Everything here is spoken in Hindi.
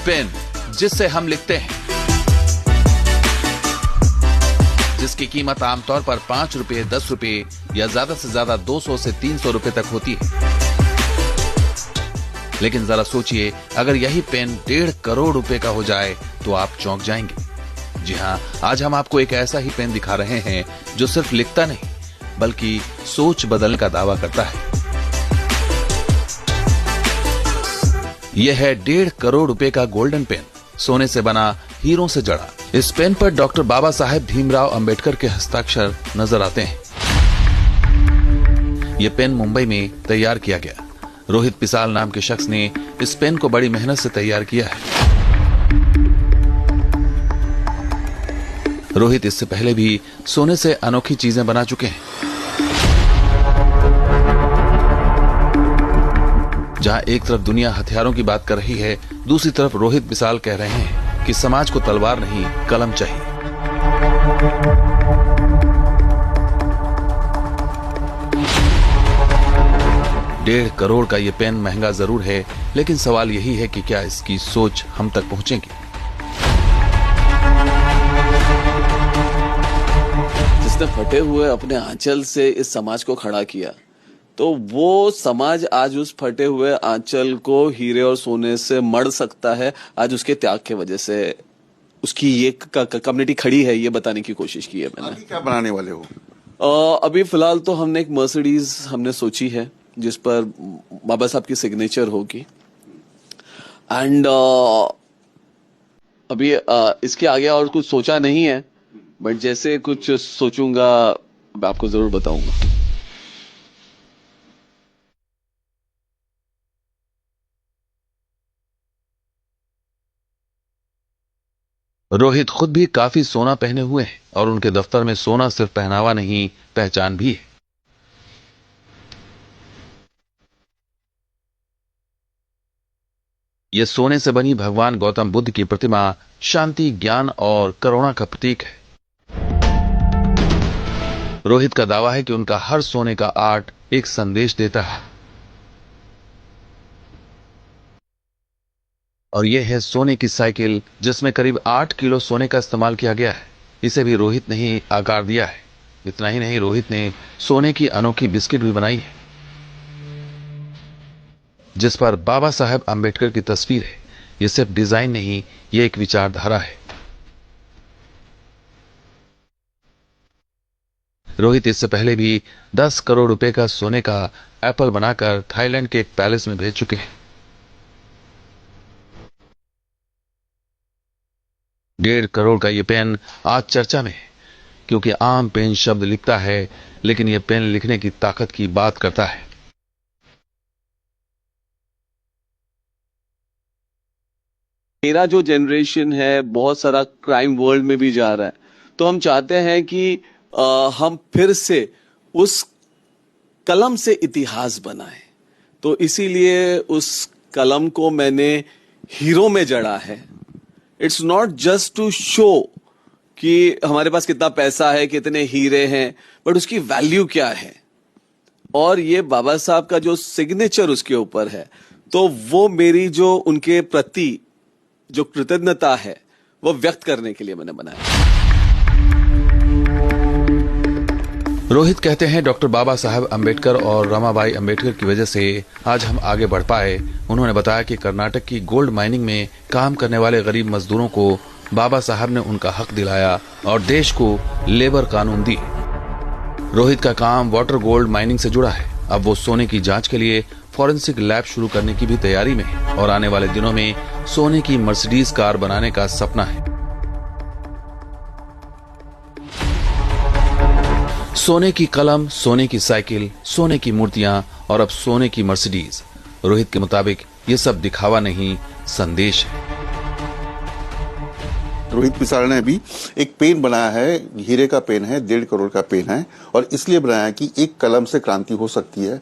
पेन जिससे हम लिखते हैं, जिसकी कीमत आमतौर पर 5 रुपए, 10 रुपए या ज्यादा से ज्यादा 200 से 300 रुपए तक होती है। लेकिन जरा सोचिए, अगर यही पेन 1.5 करोड़ रुपए का हो जाए तो आप चौंक जाएंगे। जी हाँ, आज हम आपको एक ऐसा ही पेन दिखा रहे हैं जो सिर्फ लिखता नहीं बल्कि सोच बदलने का दावा करता है। यह है 1.5 करोड़ रुपए का गोल्डन पेन, सोने से बना, हीरों से जड़ा। इस पेन पर डॉक्टर बाबा साहेब भीमराव अंबेडकर के हस्ताक्षर नजर आते हैं। यह पेन मुंबई में तैयार किया गया। रोहित पिसाल नाम के शख्स ने इस पेन को बड़ी मेहनत से तैयार किया है। रोहित इससे पहले भी सोने से अनोखी चीजें बना चुके हैं। जहां एक तरफ दुनिया हथियारों की बात कर रही है, दूसरी तरफ रोहित पिसाल कह रहे हैं कि समाज को तलवार नहीं, कलम चाहिए। डेढ़ करोड़ का ये पेन महंगा जरूर है, लेकिन सवाल यही है कि क्या इसकी सोच हम तक पहुंचेगी। जिसने फटे हुए अपने आंचल से इस समाज को खड़ा किया, तो वो समाज आज उस फटे हुए आंचल को हीरे और सोने से मढ़ सकता है। आज उसके त्याग के वजह से उसकी ये कम्युनिटी खड़ी है, ये बताने की कोशिश की है मैंने। क्या बनाने वाले हो? अभी फिलहाल तो हमने एक मर्सिडीज हमने सोची है जिस पर बाबा साहब की सिग्नेचर होगी। एंड अभी इसके आगे और कुछ सोचा नहीं है, बट जैसे कुछ सोचूंगा मैं आपको जरूर बताऊंगा। रोहित खुद भी काफी सोना पहने हुए हैं और उनके दफ्तर में सोना सिर्फ पहनावा नहीं, पहचान भी है। यह सोने से बनी भगवान गौतम बुद्ध की प्रतिमा शांति, ज्ञान और करुणा का प्रतीक है। रोहित का दावा है कि उनका हर सोने का आर्ट एक संदेश देता है। और यह है सोने की साइकिल, जिसमें करीब 8 किलो सोने का इस्तेमाल किया गया है। इसे भी रोहित ने ही आकार दिया है। इतना ही नहीं, रोहित ने सोने की अनोखी बिस्किट भी बनाई है जिस पर बाबा साहेब अंबेडकर की तस्वीर है। यह सिर्फ डिजाइन नहीं, यह एक विचारधारा है। रोहित इससे पहले भी 10 करोड़ रुपए का सोने का एप्पल बनाकर थाईलैंड के एक पैलेस में भेज चुके हैं। 1.5 करोड़ का यह पेन आज चर्चा में है, क्योंकि आम पेन शब्द लिखता है, लेकिन यह पेन लिखने की ताकत की बात करता है। मेरा जो जनरेशन है बहुत सारा क्राइम वर्ल्ड में भी जा रहा है, तो हम चाहते हैं कि हम फिर से उस कलम से इतिहास बनाएं। तो इसीलिए उस कलम को मैंने हीरो में जड़ा है। It's not just to show कि हमारे पास कितना पैसा है, कितने हीरे हैं, बट उसकी वैल्यू क्या है। और ये बाबा साहब का जो सिग्नेचर उसके ऊपर है, तो वो मेरी जो उनके प्रति जो कृतज्ञता है वो व्यक्त करने के लिए मैंने बनाया। रोहित कहते हैं, डॉक्टर बाबा साहब अंबेडकर और रमाबाई अंबेडकर की वजह से आज हम आगे बढ़ पाए। उन्होंने बताया कि कर्नाटक की गोल्ड माइनिंग में काम करने वाले गरीब मजदूरों को बाबा साहब ने उनका हक दिलाया और देश को लेबर कानून दी। रोहित का काम वाटर गोल्ड माइनिंग से जुड़ा है। अब वो सोने की जांच के लिए फॉरेंसिक लैब शुरू करने की भी तैयारी में है और आने वाले दिनों में सोने की मर्सिडीज कार बनाने का सपना है। सोने की कलम, सोने की साइकिल, सोने की मूर्तियां और अब सोने की मर्सिडीज। रोहित के मुताबिक ये सब दिखावा नहीं, संदेश है। रोहित पिसाल ने अभी एक पेन बनाया है, हीरे का पेन है, 1.5 करोड़ का पेन है, और इसलिए बनाया कि एक कलम से क्रांति हो सकती है